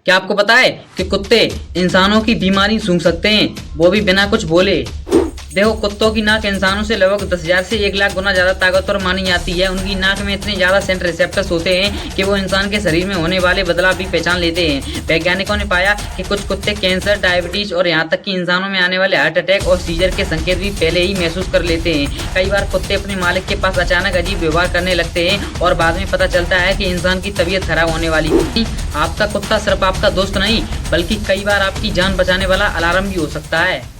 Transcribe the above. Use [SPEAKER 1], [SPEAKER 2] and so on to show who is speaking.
[SPEAKER 1] क्या आपको पता है कि कुत्ते इंसानों की बीमारी सूंघ सकते हैं, वो भी बिना कुछ बोले। देखो, कुत्तों की नाक इंसानों से लगभग 10,000 से 1,00,000 गुना ज्यादा ताकतवर मानी जाती है। उनकी नाक में इतने ज्यादा सेंट रिसेप्टर्स होते हैं कि वो इंसान के शरीर में होने वाले बदलाव भी पहचान लेते हैं। वैज्ञानिकों ने पाया कि कुछ कुत्ते कैंसर, डायबिटीज और यहाँ तक कि इंसानों में आने वाले हार्ट अटैक और सीजर के संकेत भी पहले ही महसूस कर लेते हैं। कई बार कुत्ते अपने मालिक के पास अचानक अजीब व्यवहार करने लगते हैं और बाद में पता चलता है कि इंसान की तबीयत खराब होने वाली थी। आपका कुत्ता सिर्फ आपका दोस्त नहीं, बल्कि कई बार आपकी जान बचाने वाला अलार्म भी हो सकता है।